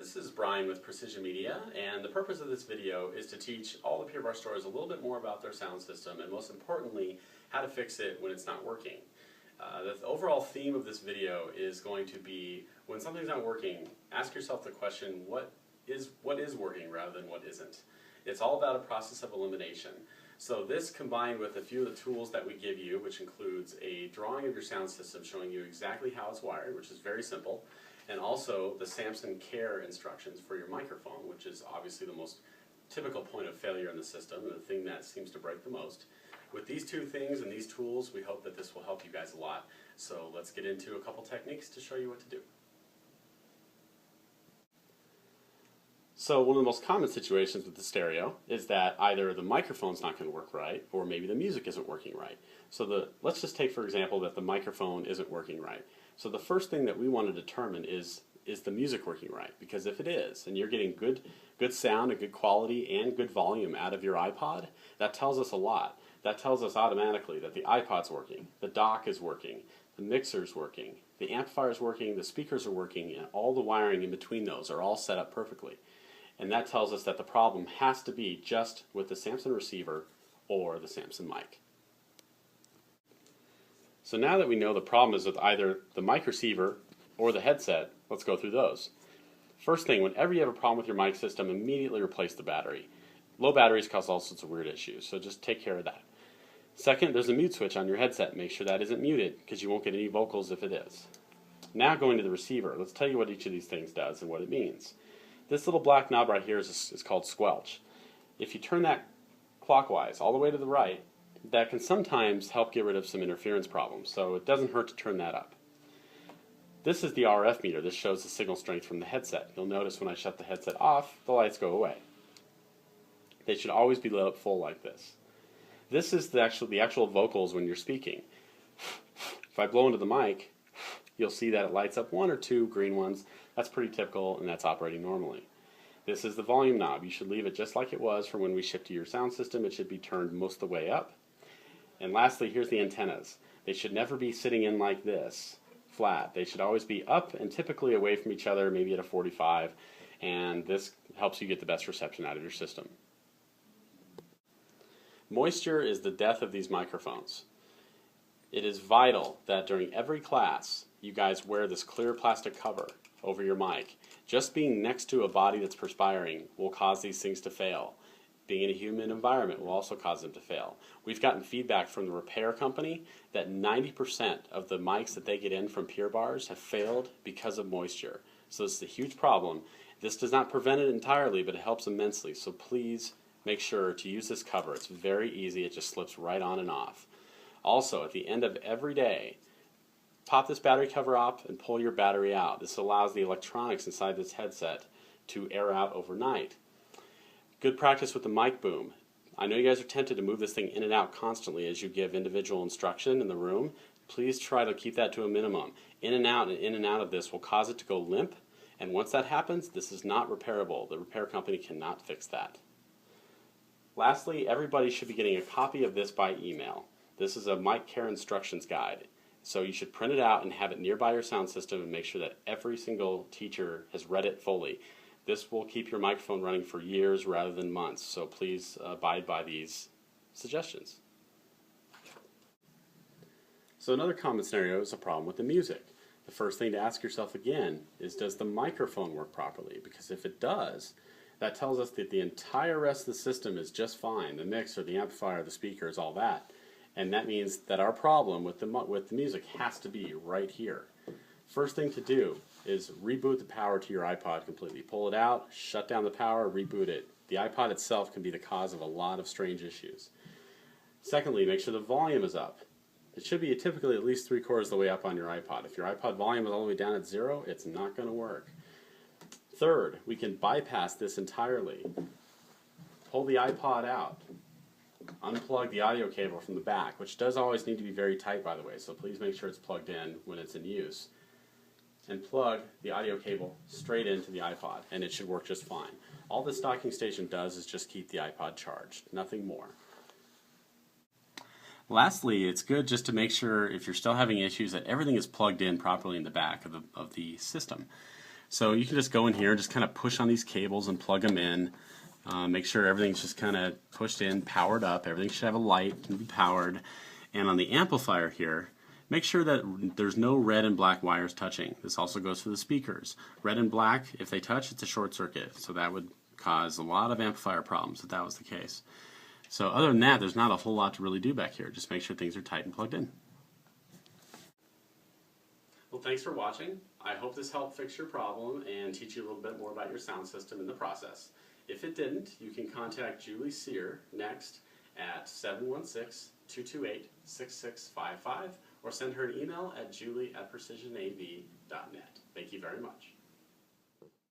This is Brian with Precision Media, and the purpose of this video is to teach all the Pure Barre stores a little bit more about their sound system, and most importantly, how to fix it when it's not working. The overall theme of this video is going to be, when something's not working, ask yourself the question, what is working rather than what isn't. It's all about a process of elimination. So this, combined with a few of the tools that we give you, which includes a drawing of your sound system showing you exactly how it's wired, which is very simple, and also the Samson Care instructions for your microphone, which is obviously the most typical point of failure in the system and the thing that seems to break the most. With these two things and these tools, we hope that this will help you guys a lot. So let's get into a couple techniques to show you what to do. So one of the most common situations with the stereo is that either the microphone's not going to work right, or maybe the music isn't working right. So let's just take, for example, that the microphone isn't working right. So the first thing that we want to determine is the music working right? Because if it is, and you're getting good sound and good quality and good volume out of your iPod, that tells us a lot. That tells us automatically that the iPod's working, the dock is working, the mixer's working, the amplifier's working, the speakers are working, and all the wiring in between those are all set up perfectly. And that tells us that the problem has to be just with the Samson receiver or the Samson mic. So now that we know the problem is with either the mic receiver or the headset, let's go through those. First thing, whenever you have a problem with your mic system, immediately replace the battery. Low batteries cause all sorts of weird issues, so just take care of that. Second, there's a mute switch on your headset. Make sure that isn't muted, because you won't get any vocals if it is. Now going to the receiver, let's tell you what each of these things does and what it means. This little black knob right here is called squelch. If you turn that clockwise all the way to the right, that can sometimes help get rid of some interference problems, so it doesn't hurt to turn that up. This is the RF meter. This shows the signal strength from the headset. You'll notice when I shut the headset off, the lights go away. They should always be lit up full like this. This is the actual vocals when you're speaking. If I blow into the mic, you'll see that it lights up one or two green ones. That's pretty typical, and that's operating normally. This is the volume knob. You should leave it just like it was from when we shipped to your sound system. It should be turned most of the way up. And lastly, here's the antennas. They should never be sitting in like this, flat. They should always be up and typically away from each other, maybe at a 45, and this helps you get the best reception out of your system. Moisture is the death of these microphones. It is vital that during every class you guys wear this clear plastic cover over your mic. Just being next to a body that's perspiring will cause these things to fail. Being in a humid environment will also cause them to fail. We've gotten feedback from the repair company that 90% of the mics that they get in from Pure Barres have failed because of moisture. So this is a huge problem. This does not prevent it entirely, but it helps immensely. So please make sure to use this cover. It's very easy. It just slips right on and off. Also, at the end of every day, pop this battery cover off and pull your battery out. This allows the electronics inside this headset to air out overnight. Good practice with the mic boom. I know you guys are tempted to move this thing in and out constantly as you give individual instruction in the room. Please try to keep that to a minimum. In and out of this will cause it to go limp, and once that happens, this is not repairable. The repair company cannot fix that. Lastly, everybody should be getting a copy of this by email. This is a mic care instructions guide. So you should print it out and have it nearby your sound system and make sure that every single teacher has read it fully. This will keep your microphone running for years rather than months, so please abide by these suggestions. So another common scenario is a problem with the music. The first thing to ask yourself again is, does the microphone work properly? Because if it does, that tells us that the entire rest of the system is just fine. The mixer, the amplifier, the speakers, all that. And that means that our problem with the music has to be right here. First thing to do is reboot the power to your iPod completely. Pull it out, shut down the power, reboot it. The iPod itself can be the cause of a lot of strange issues. Secondly, make sure the volume is up. It should be typically at least 3/4 of the way up on your iPod. If your iPod volume is all the way down at 0, it's not going to work. Third, we can bypass this entirely. Pull the iPod out. Unplug the audio cable from the back, which does always need to be very tight, by the way, so please make sure it's plugged in when it's in use. And plug the audio cable straight into the iPod, and it should work just fine. All this docking station does is just keep the iPod charged, nothing more. Lastly, it's good just to make sure, if you're still having issues, that everything is plugged in properly in the back of the system. So you can just go in here and just kind of push on these cables and plug them in. Make sure everything's just kind of pushed in, powered up. Everything should have a light and be powered. And on the amplifier here, make sure that there's no red and black wires touching. This also goes for the speakers. Red and black, if they touch, it's a short circuit. So that would cause a lot of amplifier problems if that was the case. So other than that, there's not a whole lot to really do back here. Just make sure things are tight and plugged in. Well, thanks for watching. I hope this helped fix your problem and teach you a little bit more about your sound system in the process. If it didn't, you can contact Julie Sear next at 716-228-6655 or send her an email at julie@precisionav.net. Thank you very much.